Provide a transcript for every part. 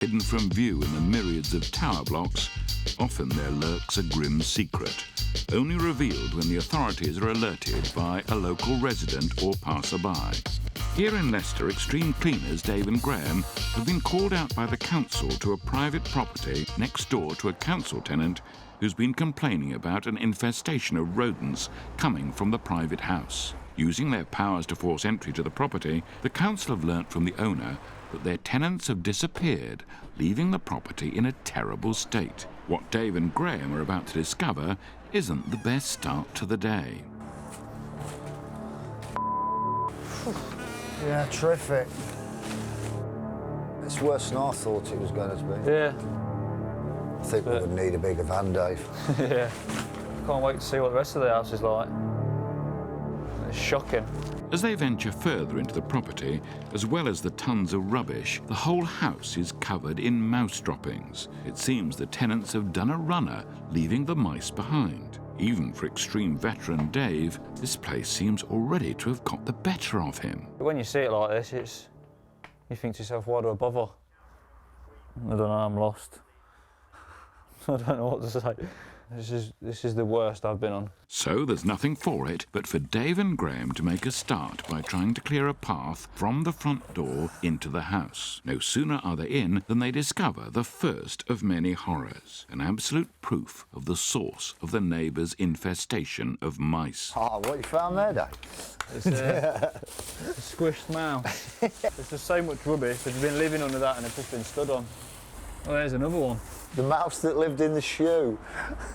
Hidden from view in the myriads of tower blocks, often there lurks a grim secret, only revealed when the authorities are alerted by a local resident or passerby. Here in Leicester, extreme cleaners Dave and Graham have been called out by the council to a private property next door to a council tenant who's been complaining about an infestation of rodents coming from the private house. Using their powers to force entry to the property, the council have learnt from the owner that their tenants have disappeared, leaving the property in a terrible state. What Dave and Graham are about to discover isn't the best start to the day. Yeah, terrific. It's worse than I thought it was going to be. Yeah. I think we would need a bigger van, Dave. Yeah. Can't wait to see what the rest of the house is like. It's shocking. As they venture further into the property, as well as the tons of rubbish, the whole house is covered in mouse droppings. It seems the tenants have done a runner, leaving the mice behind. Even for extreme veteran Dave, this place seems already to have got the better of him. But when you see it like this, you think to yourself, why do I bother? I don't know, I'm lost. I don't know what to say. This is the worst I've been on. So there's nothing for it but for Dave and Graham to make a start by trying to clear a path from the front door into the house. No sooner are they in than they discover the first of many horrors, an absolute proof of the source of the neighbours' infestation of mice. Oh, what you found there, Dave? It's a squished mouse. There's just so much rubbish. They've been living under that and it's just been stood on. Oh, there's another one. The mouse that lived in the shoe.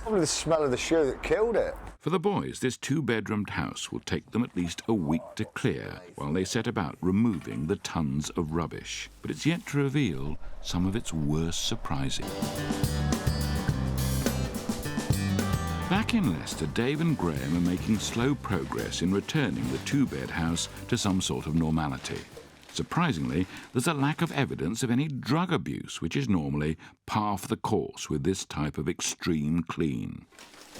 Probably the smell of the shoe that killed it. For the boys, this two-bedroomed house will take them at least a week to clear while they set about removing the tons of rubbish. But it's yet to reveal some of its worst surprises. Back in Leicester, Dave and Graham are making slow progress in returning the two-bed house to some sort of normality. Surprisingly, there's a lack of evidence of any drug abuse, which is normally par for the course with this type of extreme clean.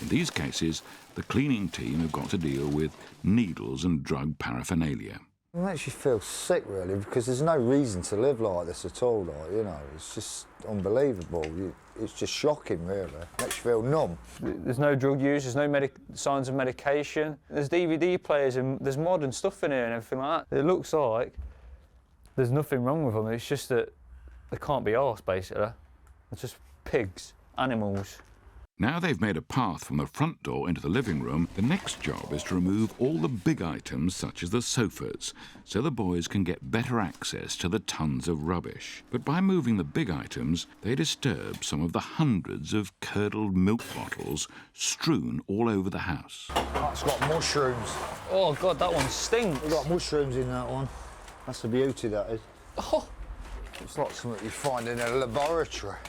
In these cases, the cleaning team have got to deal with needles and drug paraphernalia. It makes you feel sick, really, because there's no reason to live like this at all, like, you know. It's just unbelievable. It's just shocking, really. It makes you feel numb. There's no drug use, there's no signs of medication. There's DVD players and there's modern stuff in here and everything like that. It looks like there's nothing wrong with them, it's just that they can't be arsed, basically. It's just pigs, animals. Now they've made a path from the front door into the living room, the next job is to remove all the big items such as the sofas, so the boys can get better access to the tons of rubbish. But by moving the big items, they disturb some of the hundreds of curdled milk bottles strewn all over the house. Oh, it's got mushrooms. Oh God, that one stinks. We've got mushrooms in that one. That's the beauty, that is. Oh. It's like something you find in a laboratory.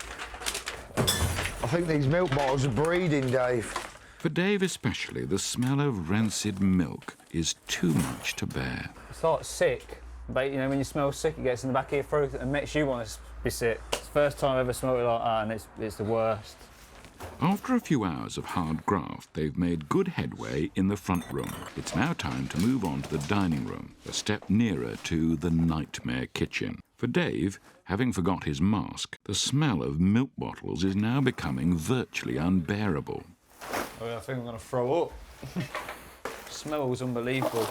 I think these milk bottles are breeding, Dave. For Dave especially, the smell of rancid milk is too much to bear. It's like sick, but you know, when you smell sick, it gets in the back of your throat and makes you want to be sick. It's the first time I've ever smelled it like that, and it's the worst. After a few hours of hard graft, they've made good headway in the front room. It's now time to move on to the dining room, a step nearer to the nightmare kitchen. For Dave, having forgot his mask, the smell of milk bottles is now becoming virtually unbearable. Oh, I think I'm going to throw up. Smells unbelievable.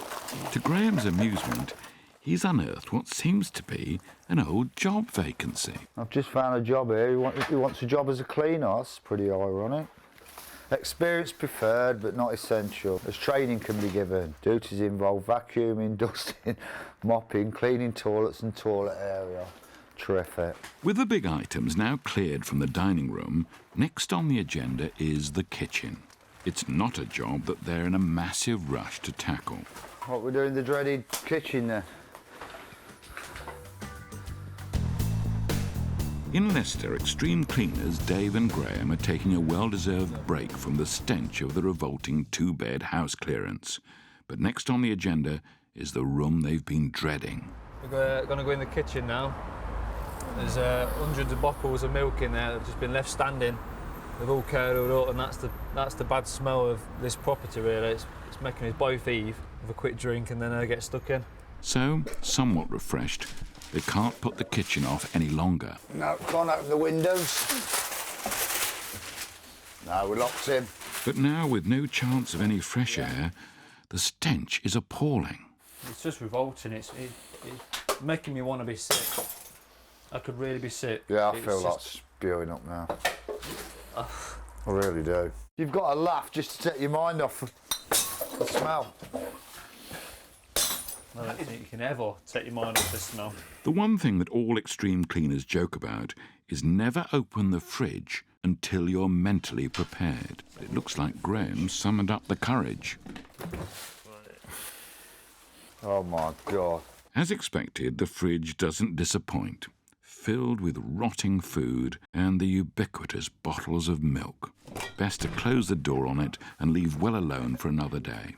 To Graham's amusement, he's unearthed what seems to be an old job vacancy. I've just found a job here. He wants a job as a cleaner. That's pretty ironic. Experience preferred, but not essential, as training can be given. Duties involve vacuuming, dusting, mopping, cleaning toilets and toilet area. Terrific. With the big items now cleared from the dining room, next on the agenda is the kitchen. It's not a job that they're in a massive rush to tackle. What we're doing, the dreaded kitchen there. In Leicester, extreme cleaners Dave and Graham are taking a well-deserved break from the stench of the revolting two-bed house clearance. But next on the agenda is the room they've been dreading. We're going to go in the kitchen now. There's hundreds of bottles of milk in there that have just been left standing. They've all curdled up, and that's the bad smell of this property, really. It's making us both heave, have a quick drink, and then get stuck in. So, somewhat refreshed, they can't put the kitchen off any longer. No, can't open the windows. No, we're locked in. But now, with no chance of any fresh air, the stench is appalling. It's just revolting. It's making me want to be sick. I could really be sick. Yeah, I feel like spewing up now. I really do. You've got to laugh just to take your mind off the smell. I don't think you can ever take your mind off the smell. The one thing that all extreme cleaners joke about is never open the fridge until you're mentally prepared. It looks like Graham summoned up the courage. Oh my God. As expected, the fridge doesn't disappoint, filled with rotting food and the ubiquitous bottles of milk. Best to close the door on it and leave well alone for another day.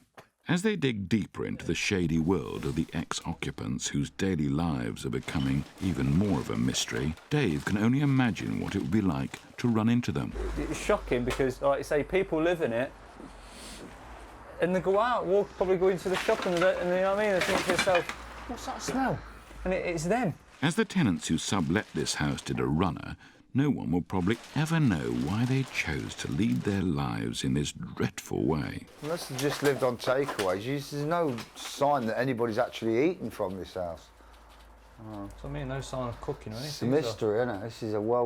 As they dig deeper into the shady world of the ex-occupants whose daily lives are becoming even more of a mystery, Dave can only imagine what it would be like to run into them. It's shocking because, like I say, people live in it and they go out, probably go into the shop and you know what I mean? They think to yourself, what's that smell? And it's them. As the tenants who sublet this house did a runner, no one will probably ever know why they chose to lead their lives in this dreadful way. Unless they just lived on takeaways, there's no sign that anybody's actually eaten from this house. Oh, so I mean, no sign of cooking or anything. It's a mystery, isn't it? This is a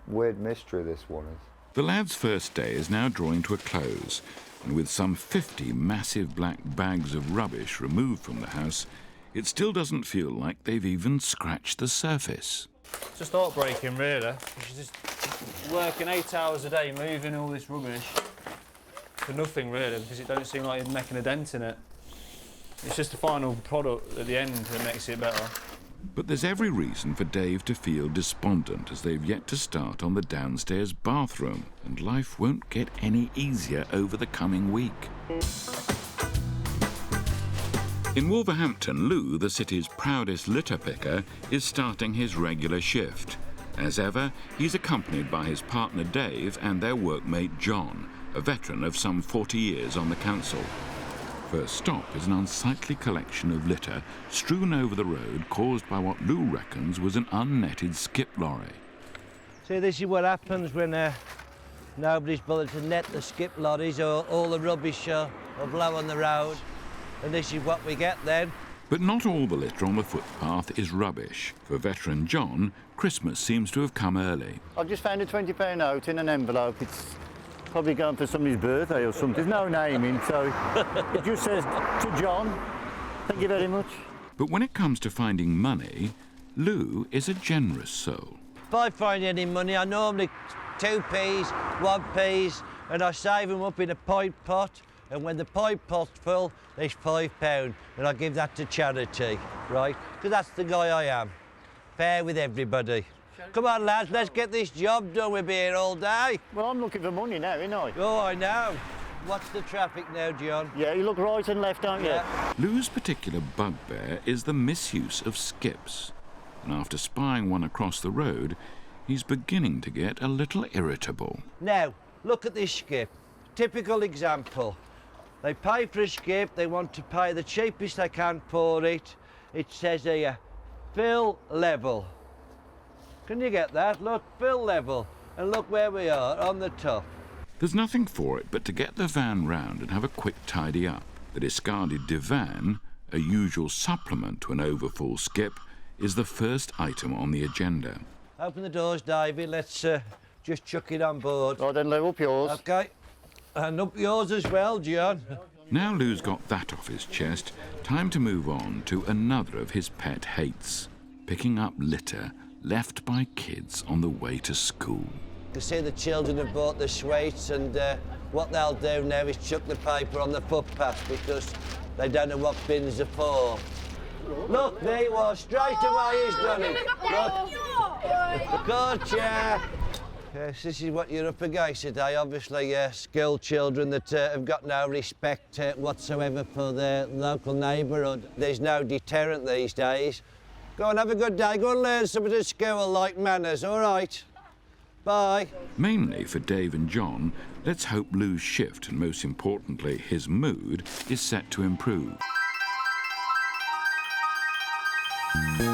weird mystery, this one is. The lads' first day is now drawing to a close, and with some 50 massive black bags of rubbish removed from the house, it still doesn't feel like they've even scratched the surface. It's just heartbreaking, really. She's just working 8 hours a day, moving all this rubbish for nothing, really, because it don't seem like you're making a dent in it. It's just the final product at the end that makes it better. But there's every reason for Dave to feel despondent as they've yet to start on the downstairs bathroom, and life won't get any easier over the coming week. In Wolverhampton, Lou, the city's proudest litter picker, is starting his regular shift. As ever, he's accompanied by his partner Dave and their workmate John, a veteran of some 40 years on the council. First stop is an unsightly collection of litter strewn over the road caused by what Lou reckons was an unnetted skip lorry. See, this is what happens when nobody's bothered to net the skip lorries, or all the rubbish will blow on the road. And this is what we get then. But not all the litter on the footpath is rubbish. For veteran John, Christmas seems to have come early. I've just found a £20 note in an envelope. It's probably going for somebody's birthday or something. There's no naming, so it just says, to John, thank you very much. But when it comes to finding money, Lou is a generous soul. If I find any money, I normally 2p's, 1p's, and I save them up in a pint pot. And when the pint pot's full, there's £5, and I give that to charity, right? Because that's the guy I am. Fair with everybody. Come on, lads, let's get this job done. We'll be here all day. Well, I'm looking for money now, ain't I? Oh, I know. What's the traffic now, John? Yeah, you look right and left, don't you? Yeah. Lou's particular bugbear is the misuse of skips. And after spying one across the road, he's beginning to get a little irritable. Now, look at this skip. Typical example. They pay for a skip, they want to pay the cheapest they can for it. It says here, fill level. Can you get that? Look, fill level. And look where we are, on the top. There's nothing for it but to get the van round and have a quick tidy up. The discarded divan, a usual supplement to an overfull skip, is the first item on the agenda. Open the doors, Davey. Let's just chuck it on board. Oh, then level up yours. OK. And up yours as well, John. Now Lou's got that off his chest, time to move on to another of his pet hates, picking up litter left by kids on the way to school. You see the children have bought the sweets, and what they'll do now is chuck the paper on the footpath because they don't know what bins are for. Look, there you are, straight away he's done it. Look. Gotcha. Yes, this is what you're up against today. Obviously, school children that have got no respect whatsoever for their local neighbourhood. There's no deterrent these days. Go and have a good day. Go and learn something at school like manners, all right? Bye. Mainly for Dave and John, let's hope Lou's shift, and most importantly his mood, is set to improve. Filth.